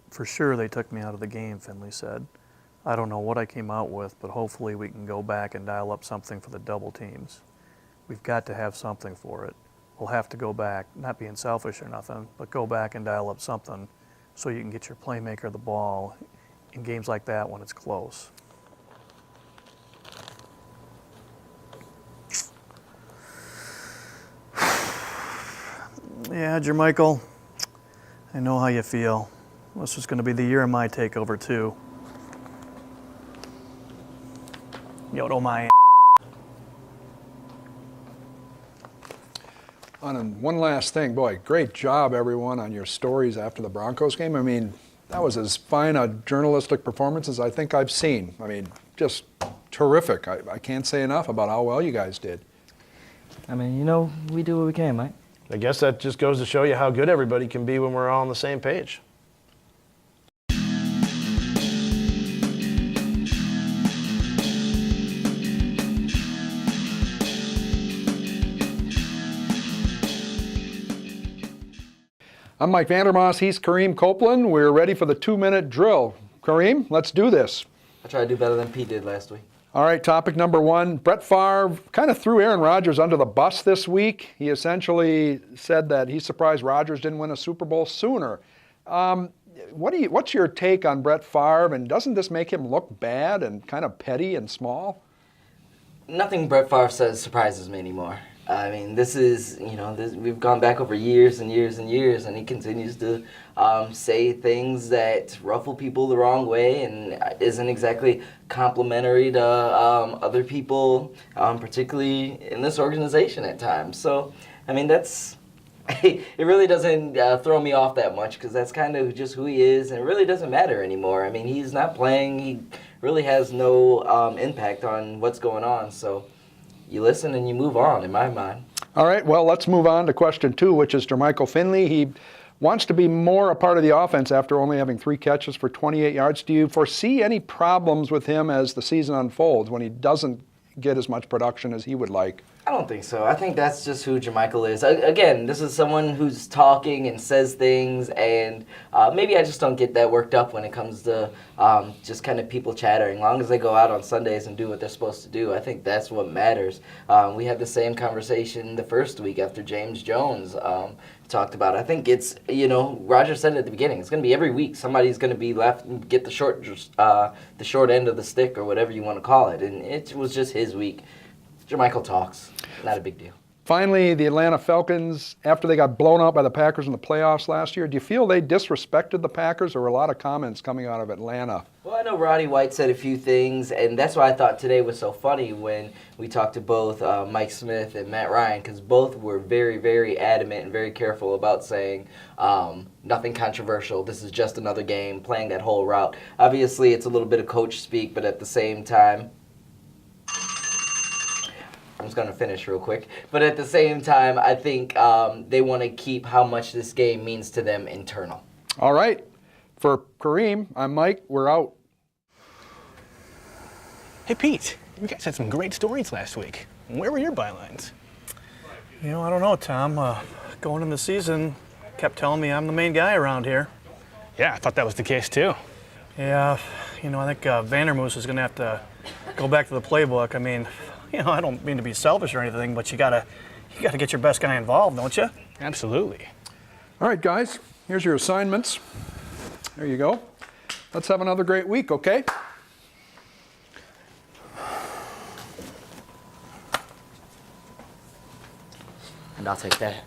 For sure they took me out of the game, Finley said. I don't know what I came out with, but hopefully we can go back and dial up something for the double teams. We've got to have something for it. We'll have to go back, not being selfish or nothing, but go back and dial up something so you can get your playmaker the ball in games like that when it's close. Yeah, Jermichael, I know how you feel. This is going to be the year of my takeover, too. Yodo my And one last thing, boy, great job, everyone, on your stories after the Broncos game. I mean, that was as fine a journalistic performance as I think I've seen. I mean, just terrific. I can't say enough about how well you guys did. I mean, you know, we do what we can, Mike. I guess that just goes to show you how good everybody can be when we're all on the same page. I'm Mike Vandermoss. He's Kareem Copeland. We're ready for the 2-minute drill. Kareem, let's do this. I tried to do better than Pete did last week. All right, topic number one. Brett Favre kind of threw Aaron Rodgers under the bus this week. He essentially said that he's surprised Rodgers didn't win a Super Bowl sooner. What's your take on Brett Favre, and doesn't this make him look bad and kind of petty and small? Nothing Brett Favre says surprises me anymore. I mean, this is, we've gone back over years and years and years, and he continues to say things that ruffle people the wrong way and isn't exactly complimentary to other people, particularly in this organization at times. So, I mean, it really doesn't throw me off that much, because that's kind of just who he is, and it really doesn't matter anymore. I mean, he's not playing. He really has no impact on what's going on. So you listen and you move on, in my mind. All right, well, let's move on to question 2, which is Jermichael Finley. He wants to be more a part of the offense after only having 3 catches for 28 yards. Do you foresee any problems with him as the season unfolds when he doesn't get as much production as he would like? I don't think so. I think that's just who Jermichael is. Again, this is someone who's talking and says things, and maybe I just don't get that worked up when it comes to just kind of people chattering. As long as they go out on Sundays and do what they're supposed to do, I think that's what matters. We had the same conversation the first week after James Jones talked about it. I think it's, Roger said it at the beginning, it's going to be every week somebody's going to be left and get the short end of the stick, or whatever you want to call it, and it was just his week. Jermichael talks. Not a big deal. Finally, the Atlanta Falcons, after they got blown out by the Packers in the playoffs last year, do you feel they disrespected the Packers? There were a lot of comments coming out of Atlanta. Well, I know Roddy White said a few things, and that's why I thought today was so funny when we talked to both Mike Smith and Matt Ryan, because both were very, very adamant and very careful about saying nothing controversial. This is just another game, playing that whole route. Obviously, it's a little bit of coach speak, but at the same time, I'm just going to finish real quick. But at the same time, I think they want to keep how much this game means to them internal. All right. For Kareem, I'm Mike. We're out. Hey, Pete, you guys had some great stories last week. Where were your bylines? I don't know, Tom. Going in the season, kept telling me I'm the main guy around here. Yeah, I thought that was the case, too. Yeah, I think Vandermoos is going to have to go back to the playbook. I mean, I don't mean to be selfish or anything, but you gotta get your best guy involved, don't you? Absolutely. All right, guys, here's your assignments. There you go. Let's have another great week, okay? And I'll take that.